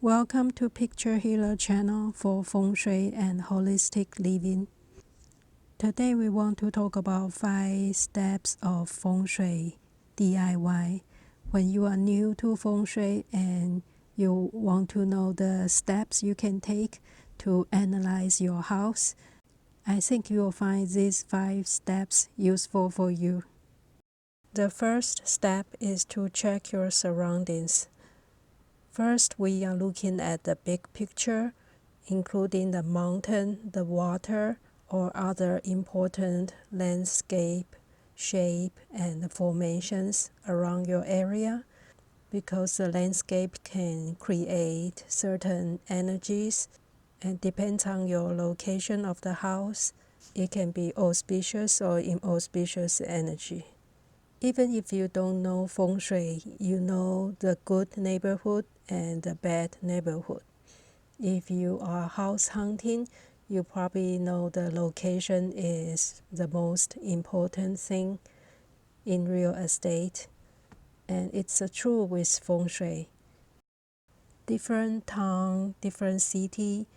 Welcome to Picture Healer channel for Feng Shui and Holistic Living. Today we want to talk about 5 steps of Feng Shui DIY. When you are new to Feng Shui and you want to know the steps you can take to analyze your house, I think you will find these 5 steps useful for you. The first step is to check your surroundings. First, we are looking at the big picture, including the mountain, the water, or other important landscape, shape, and formations around your area, because the landscape can create certain energies, and depends on your location of the house, it can be auspicious or inauspicious energy. Even if you don't know Feng Shui, you know the good neighborhood and the bad neighborhood. If you are house hunting, you probably know the location is the most important thing in real estate. And it's true with Feng Shui. Different town, different city,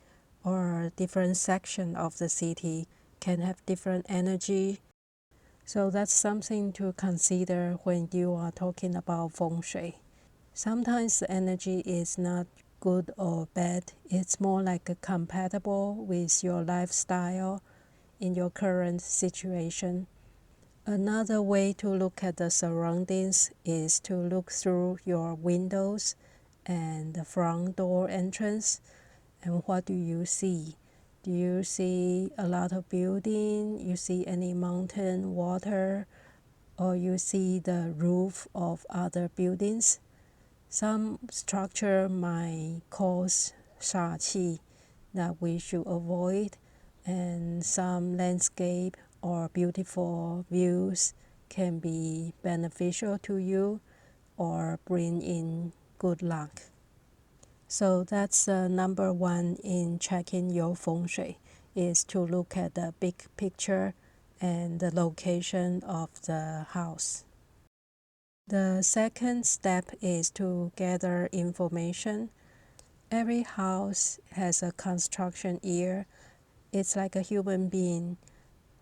or different section of the city can have different energy. So that's something to consider when you are talking about Feng Shui. Sometimes the energy is not good or bad. It's more like compatible with your lifestyle in your current situation. Another way to look at the surroundings is to look through your windows and the front door entrance. And what do you see? Do you see a lot of building? You see any mountain, water, or you see the roof of other buildings? Some structure might cause 煞气 that we should avoid, and some landscape or beautiful views can be beneficial to you or bring in good luck. So that's number 1 in checking your Feng Shui, is to look at the big picture and the location of the house. The second step is to gather information. Every house has a construction year. It's like a human being.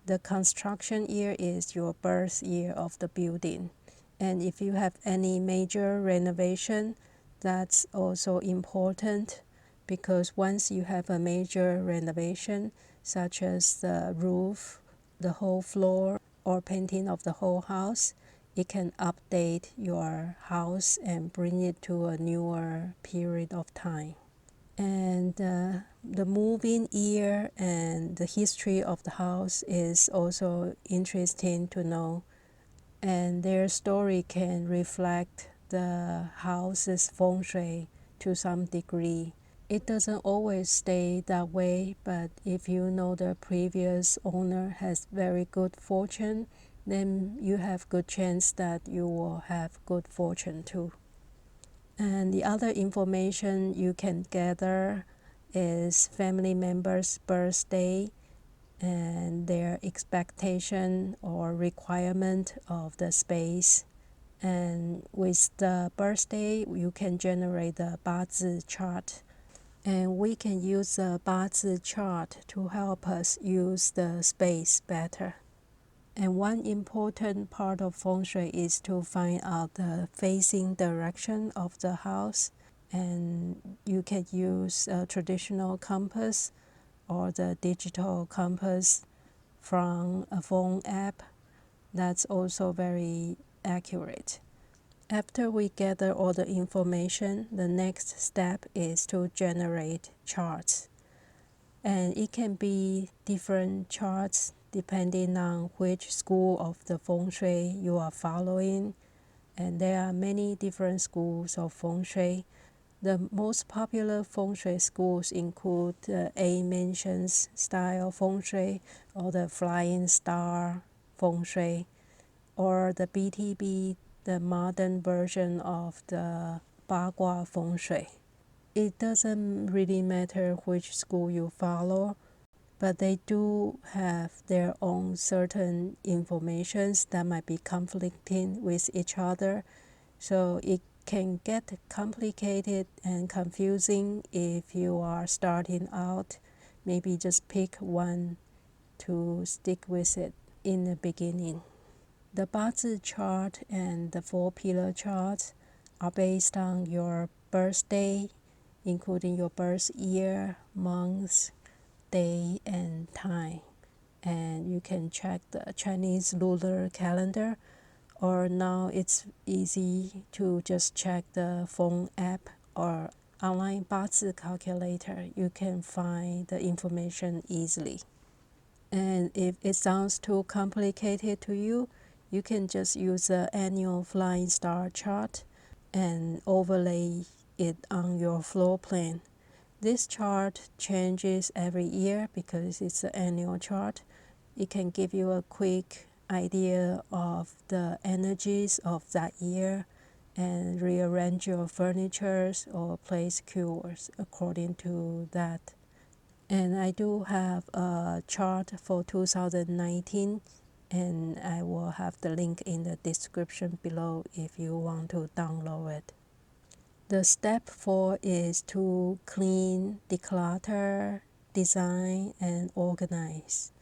The construction year is your birth year of the building. And if you have any major renovation, that's also important, because once you have a major renovation, such as the roof, the whole floor, or painting of the whole house, it can update your house and bring it to a newer period of time. And the moving year and the history of the house is also interesting to know, and their story can reflect the house's Feng Shui to some degree. It doesn't always stay that way, but if you know the previous owner has very good fortune, then you have good chance that you will have good fortune too. And the other information you can gather is family members' birthday and their expectation or requirement of the space. And with the birthday, you can generate the 八字 chart. And we can use the 八字 chart to help us use the space better. And one important part of Feng Shui is to find out the facing direction of the house. And you can use a traditional compass or the digital compass from a phone app. That's also very accurate. After we gather all the information, the next step is to generate charts. And it can be different charts depending on which school of the Feng Shui you are following. And there are many different schools of Feng Shui. The most popular Feng Shui schools include the 8 mansions style Feng Shui, or the Flying Star Feng Shui, or the BTB, the modern version of the 八卦 Feng Shui. It doesn't really matter which school you follow, but they do have their own certain informations that might be conflicting with each other. So it can get complicated and confusing if you are starting out. Maybe just pick one to stick with it in the beginning. The 八字 chart and the 4-pillar chart are based on your birthday, including your birth year, month, day, and time. And you can check the Chinese lunar calendar, or now it's easy to just check the phone app or online 八字 calculator. You can find the information easily. And if it sounds too complicated to you, you can just use the annual flying star chart and overlay it on your floor plan. This chart changes every year because it's an annual chart. It can give you a quick idea of the energies of that year and rearrange your furniture or place cures according to that. And I do have a chart for 2019, and I will have the link in the description below if you want to download it. The step 4 is to clean, declutter, design, and organize.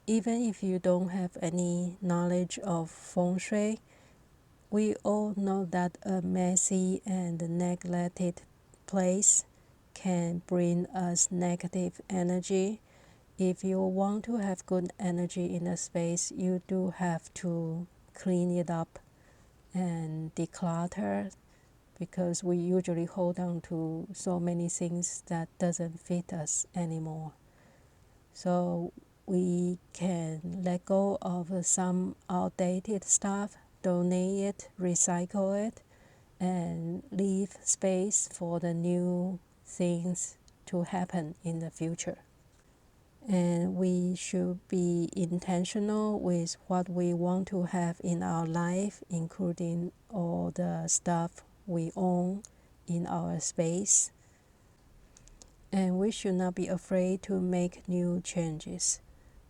Even if you don't have any knowledge of Feng Shui, we all know that a messy and neglected place can bring us negative energy. If you want to have good energy in a space, you do have to clean it up and declutter, because we usually hold on to so many things that doesn't fit us anymore. So we can let go of some outdated stuff, donate it, recycle it, and leave space for the new things to happen in the future. And we should be intentional with what we want to have in our life, including all the stuff we own in our space. And we should not be afraid to make new changes,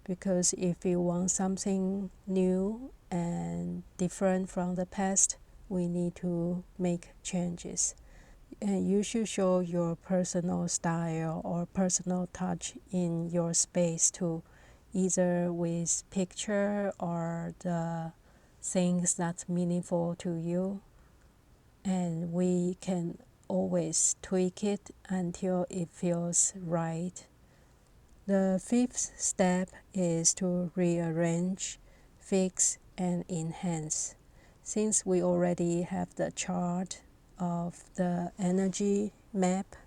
because if we want something new and different from the past, we need to make changes. And you should show your personal style or personal touch in your space too, either with picture or the things that's meaningful to you. And we can always tweak it until it feels right. The 5th step is to rearrange, fix, and enhance. Since we already have the chart of the energy map,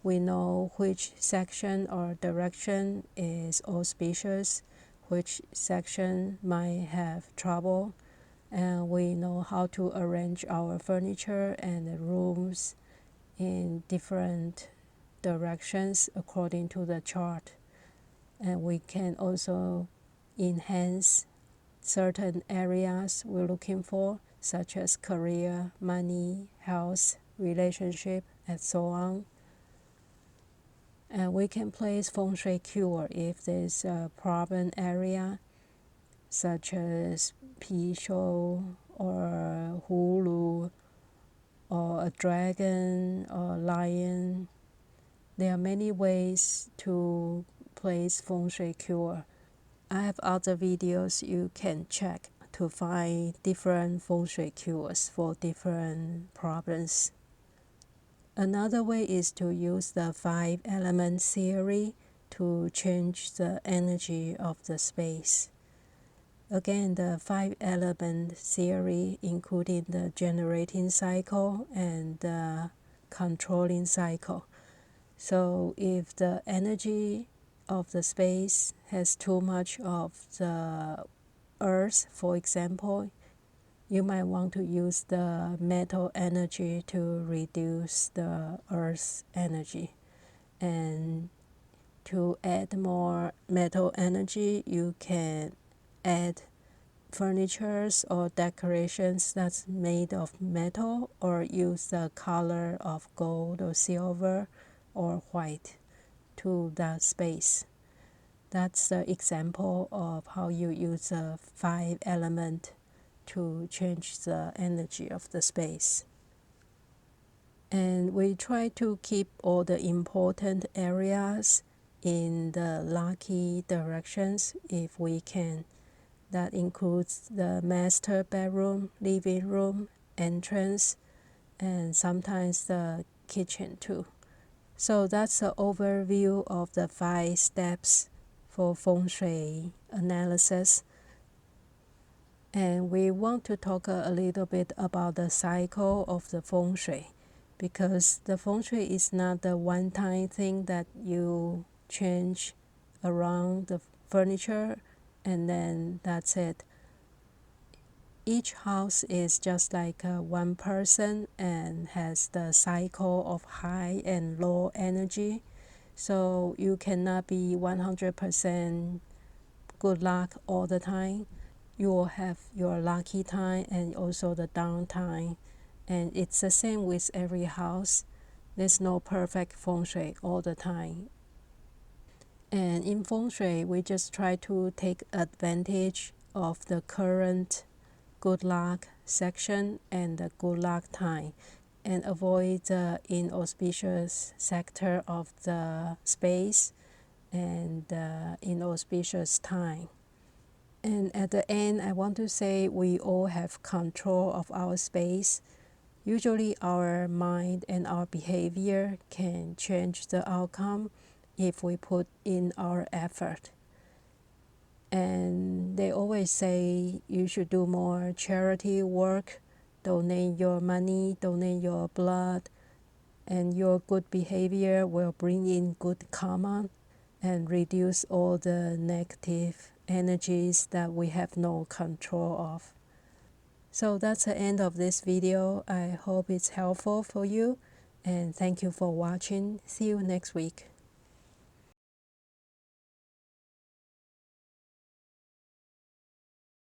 we know which section or direction is auspicious, which section might have trouble, and we know how to arrange our furniture and the rooms in different directions according to the chart. And we can also enhance certain areas we're looking for, such as career, money, health, relationship, and so on. And we can place Feng Shui cure if there's a problem area, such as Pisho or Hulu or a dragon or lion. There are many ways to place Feng Shui cure. I have other videos you can check to find different Feng Shui cures for different problems. Another way is to use the 5-element theory to change the energy of the space. Again, the 5-element theory, including the generating cycle and the controlling cycle. So if the energy of the space has too much of the earth, for example, you might want to use the metal energy to reduce the earth's energy. And to add more metal energy, you can add furnitures or decorations that's made of metal, or use the color of gold or silver or white to that space. That's the example of how you use a 5-element to change the energy of the space. And we try to keep all the important areas in the lucky directions if we can. That includes the master bedroom, living room, entrance, and sometimes the kitchen too. So that's an overview of the 5 steps for Feng Shui analysis. And we want to talk a little bit about the cycle of the Feng Shui, because the Feng Shui is not the one-time thing that you change around the furniture and then that's it. Each house is just like one person and has the cycle of high and low energy. So you cannot be 100% good luck all the time. You will have your lucky time and also the down time. And it's the same with every house. There's no perfect Feng Shui all the time. And in Feng Shui, we just try to take advantage of the current good luck section and the good luck time and avoid the inauspicious sector of the space and the inauspicious time. And at the end, I want to say we all have control of our space. Usually our mind and our behavior can change the outcome if we put in our effort. And they always say you should do more charity work, donate your money, donate your blood, and your good behavior will bring in good karma and reduce all the negative energies that we have no control of. So that's the end of this video. I hope it's helpful for you, and thank you for watching. See you next week.